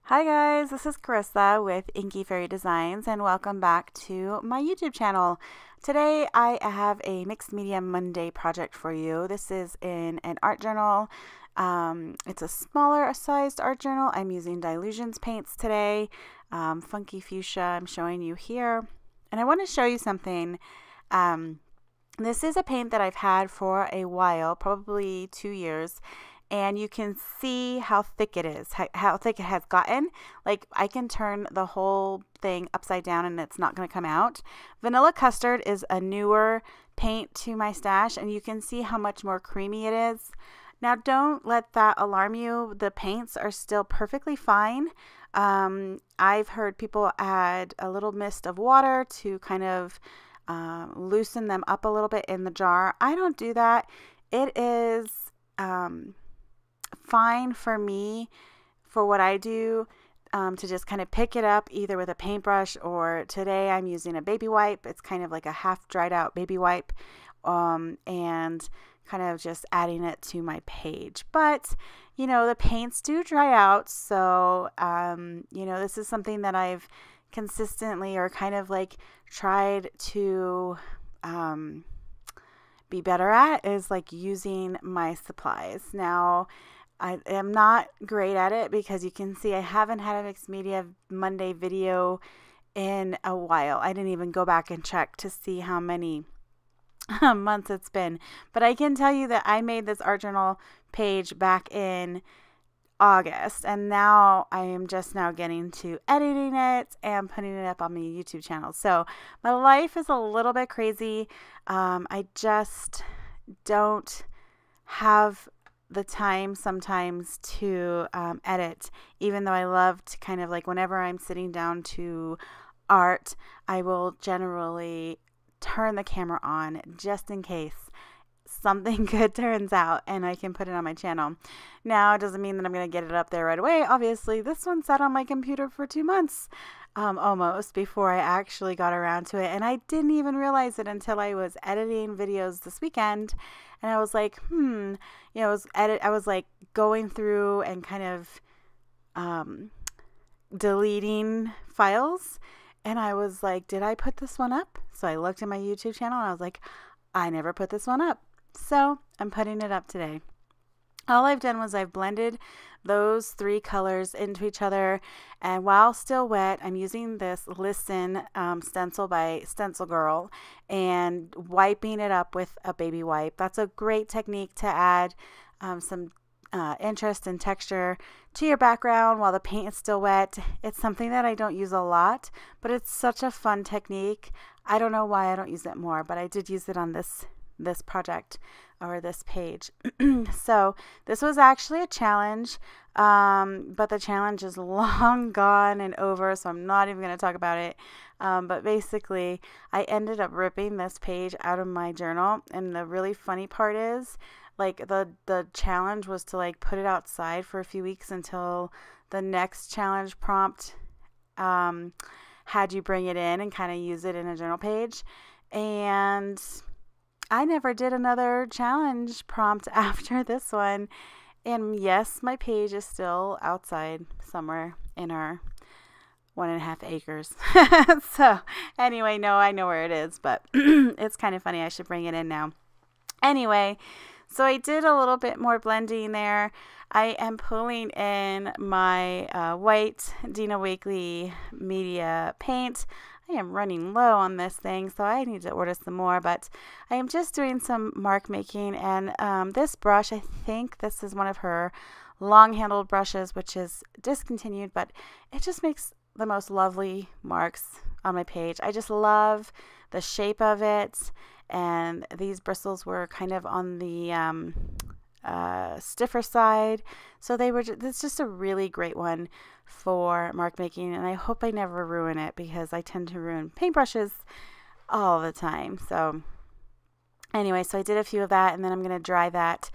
Hi guys, this is Carissa with Inky Fairy Designs and welcome back to my YouTube channel. Today I have a Mixed Media Monday project for you. This is in an art journal. It's a smaller sized art journal. I'm using Dylusions paints today. Funky Fuchsia I'm showing you here. And I want to show you something. This is a paint that I've had for a while, probably 2 years. And you can see how thick it is, how thick it has gotten. Like I can turn the whole thing upside down and it's not going to come out. Vanilla Custard is a newer paint to my stash and you can see how much more creamy it is. Now don't let that alarm you. The paints are still perfectly fine. I've heard people add a little mist of water to kind of loosen them up a little bit in the jar. I don't do that. It is fine for me for what I do to just kind of pick it up either with a paintbrush or today I'm using a baby wipe. It's kind of like a half dried out baby wipe and kind of just adding it to my page. But you know, the paints do dry out, so you know, this is something that I've consistently or kind of like tried to be better at, is like using my supplies. Now I am not great at it because you can see I haven't had a Mixed Media Monday video in a while. I didn't even go back and check to see how many months it's been. But I can tell you that I made this art journal page back in August, and now I am just now getting to editing it and putting it up on my YouTube channel. So my life is a little bit crazy. I just don't have the time sometimes to edit, even though I love to kind of like whenever I'm sitting down to art, I will generally turn the camera on just in case something good turns out and I can put it on my channel. Now, it doesn't mean that I'm going to get it up there right away. Obviously, this one sat on my computer for 2 months almost before I actually got around to it. And I didn't even realize it until I was editing videos this weekend. And I was like, you know, I was like going through and kind of deleting files. And I was like, did I put this one up? So I looked at my YouTube channel and I was like, I never put this one up. So I'm putting it up today. All I've done was I've blended those 3 colors into each other, and while still wet, I'm using this Listen stencil by StencilGirl and wiping it up with a baby wipe. That's a great technique to add some interest and texture to your background while the paint is still wet. It's something that I don't use a lot, but it's such a fun technique. I don't know why I don't use it more, but I did use it on this project or this page. So this was actually a challenge, but the challenge is long gone and over, so I'm not even going to talk about it. But basically I ended up ripping this page out of my journal, and the really funny part is like the challenge was to like put it outside for a few weeks until the next challenge prompt had you bring it in and kind of use it in a journal page. And I never did another challenge prompt after this one. And yes, my page is still outside somewhere in our 1.5 acres. So anyway, no, I know where it is, but it's kind of funny. I should bring it in now. Anyway, so I did a little bit more blending there. I am pulling in my white Dina Wakley Media paint. I am running low on this thing, so I need to order some more, but I am just doing some mark making, and this brush, I think this is one of her long-handled brushes, which is discontinued, but it just makes the most lovely marks on my page. I just love the shape of it, and these bristles were kind of on the stiffer side, so it's just a really great one for mark making, and I hope I never ruin it because I tend to ruin paintbrushes all the time. So anyway, so I did a few of that, and then I'm going to dry that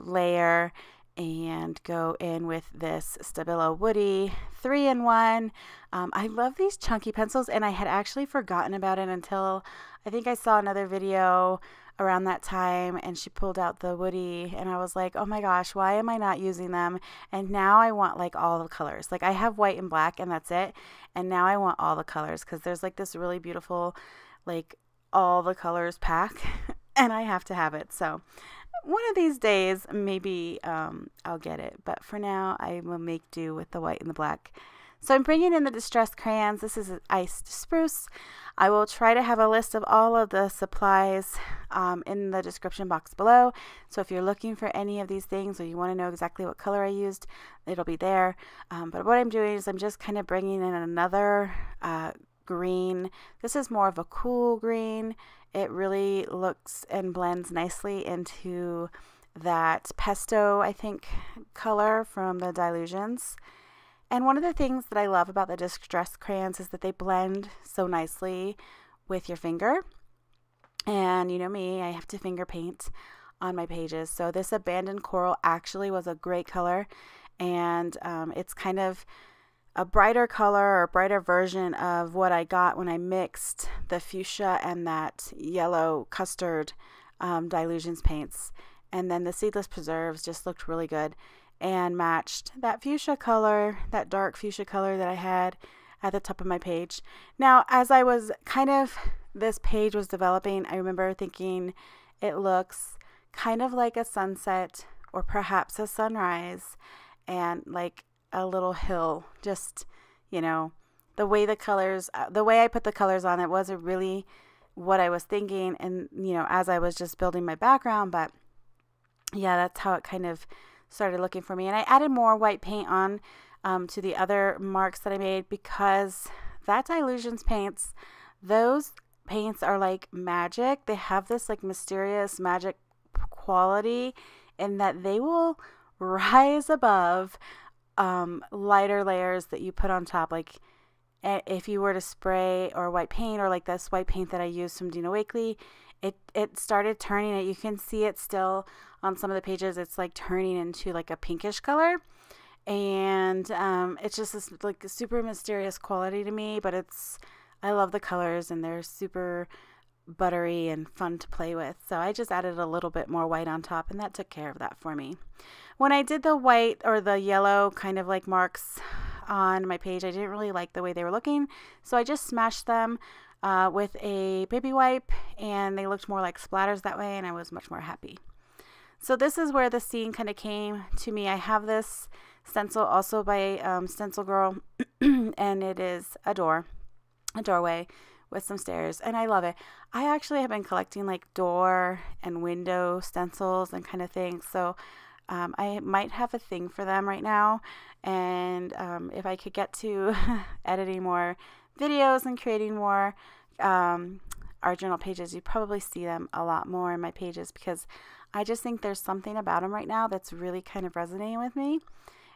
layer and go in with this STABILO Woody 3-in-1. I love these chunky pencils, and I had actually forgotten about it until I think I saw another video around that time, and she pulled out the woody, and I was like, oh my gosh, why am I not using them? And now I want like all the colors. Like I have white and black and that's it. And now I want all the colors because there's like this really beautiful, like all the colors pack and I have to have it. So one of these days, maybe I'll get it. But for now, I will make do with the white and the black. So I'm bringing in the distressed crayons. This is iced spruce. I will try to have a list of all of the supplies in the description box below. So if you're looking for any of these things or you want to know exactly what color I used, it'll be there. But what I'm doing is I'm just kind of bringing in another green. This is more of a cool green. It really looks and blends nicely into that Pesto, I think, color from the Dylusions. And one of the things that I love about the distressed crayons is that they blend so nicely with your finger. And you know me, I have to finger paint on my pages. So this Abandoned Coral actually was a great color. And it's kind of a brighter color or brighter version of what I got when I mixed the Fuchsia and that yellow Custard Dylusions paints. And then the Seedless Preserves just looked really good and matched that fuchsia color, that dark fuchsia color that I had at the top of my page. Now, as I was this page was developing, I remember thinking it looks kind of like a sunset or perhaps a sunrise and like a little hill. Just, you know, the way the colors, the way I put the colors on it wasn't really what I was thinking. And, you know, as I was just building my background, but yeah, that's how it kind of started looking for me. And I added more white paint on to the other marks that I made because that Dylusions paints, those paints are like magic. They have this like mysterious magic quality in that they will rise above lighter layers that you put on top. Like if you were to spray or white paint or like this white paint that I used from Dina Wakley, it started turning it. You can see it still on some of the pages. It's like turning into like a pinkish color. And it's just this like super mysterious quality to me, but I love the colors and they're super buttery and fun to play with. So I just added a little bit more white on top and that took care of that for me. When I did the white or the yellow kind of like marks on my page, I didn't really like the way they were looking. So I just smashed them with a baby wipe and they looked more like splatters that way and I was much more happy. So this is where the scene kind of came to me. I have this stencil also by StencilGirl and it is a doorway with some stairs and I love it. I actually have been collecting like door and window stencils and kind of things. So I might have a thing for them right now. And if I could get to editing more videos and creating more art journal pages, you probably see them a lot more in my pages because I just think there's something about them right now that's really kind of resonating with me.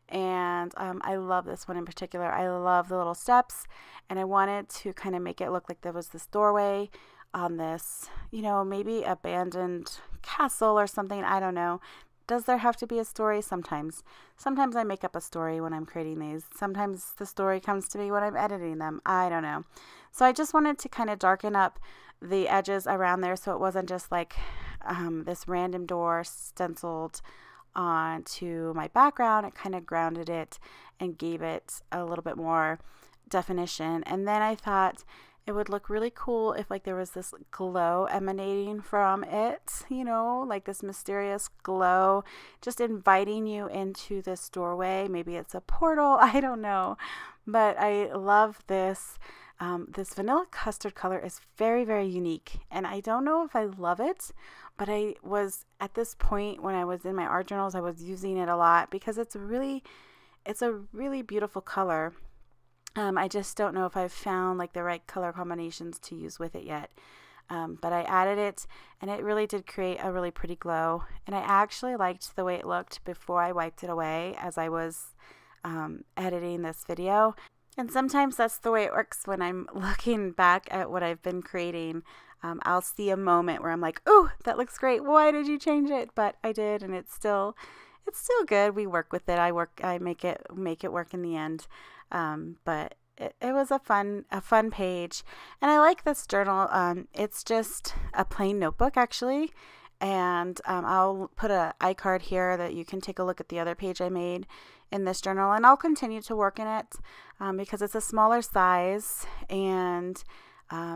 And I love this one in particular. I love the little steps and I wanted to kind of make it look like there was this doorway on this, you know, maybe abandoned castle or something. I don't know. Does there have to be a story? Sometimes I make up a story when I'm creating these. Sometimes the story comes to me when I'm editing them. I don't know. So I just wanted to kind of darken up the edges around there so it wasn't just like this random door stenciled onto my background. It kind of grounded it and gave it a little bit more definition. And then I thought it would look really cool if like there was this glow emanating from it, you know, like this mysterious glow, just inviting you into this doorway. Maybe it's a portal, I don't know. But I love this. This vanilla custard color is very, very unique. And I don't know if I love it, but I was at this point when I was in my art journals, I was using it a lot because it's a really beautiful color. I just don't know if I've found like the right color combinations to use with it yet. But I added it and it really did create a really pretty glow. And I actually liked the way it looked before I wiped it away as I was editing this video. And sometimes that's the way it works when I'm looking back at what I've been creating. I'll see a moment where I'm like, oh, that looks great. Why did you change it? But I did, and it's still good. We work with it. I make it work in the end. But it was a fun page. And I like this journal. It's just a plain notebook actually. And I'll put an iCard here that you can take a look at the other page I made in this journal. And I'll continue to work in it because it's a smaller size, and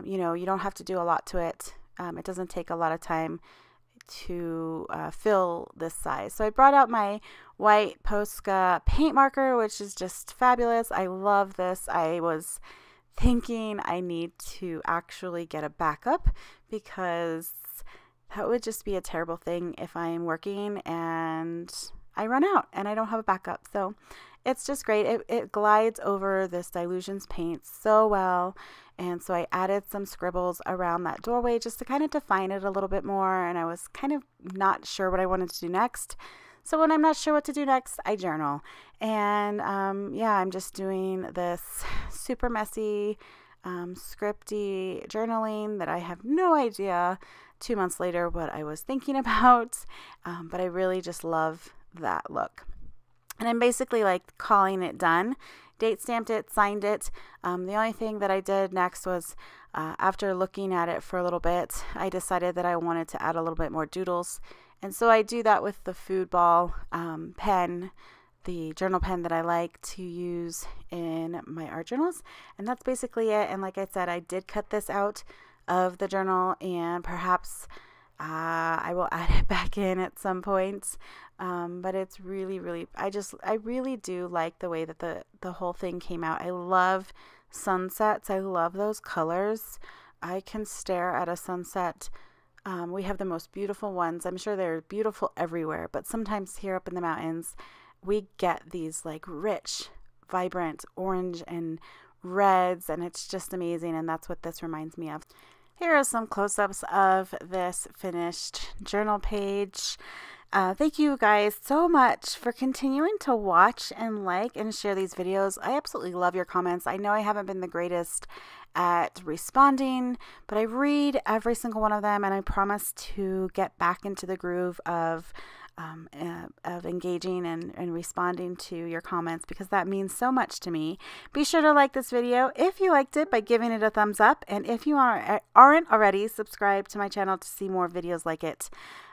you know, you don't have to do a lot to it. It doesn't take a lot of time to fill this size. So I brought out my white POSCA paint marker, which is just fabulous. I love this. I was thinking I need to actually get a backup because that would just be a terrible thing if I am working and I run out and I don't have a backup. So it's just great. It glides over this Dylusions paint so well. And so I added some scribbles around that doorway just to kind of define it a little bit more. And I was kind of not sure what I wanted to do next. So when I'm not sure what to do next, I journal. And yeah, I'm just doing this super messy, scripty journaling that I have no idea 2 months later what I was thinking about. But I really just love that look. And I'm basically like calling it done. Date stamped it, signed it. The only thing that I did next was after looking at it for a little bit, I decided that I wanted to add a little bit more doodles. And so I do that with the food ball pen, the journal pen that I like to use in my art journals. And that's basically it. And like I said, I did cut this out of the journal, and perhaps I will add it back in at some point. But it's really, I really do like the way that the whole thing came out. I love sunsets. I love those colors. I can stare at a sunset. We have the most beautiful ones. I'm sure they're beautiful everywhere, but sometimes here up in the mountains, we get these like rich, vibrant orange and reds, and it's just amazing. And that's what this reminds me of. Here are some close-ups of this finished journal page. Thank you guys so much for continuing to watch and like and share these videos. I absolutely love your comments. I know I haven't been the greatest at responding, but I read every single one of them, and I promise to get back into the groove of engaging and responding to your comments, because that means so much to me. Be sure to like this video if you liked it by giving it a thumbs up, and if you aren't already, subscribe to my channel to see more videos like it.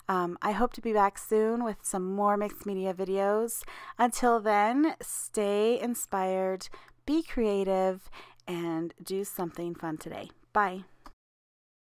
I hope to be back soon with some more mixed media videos. Until then, stay inspired, be creative, and do something fun today. Bye.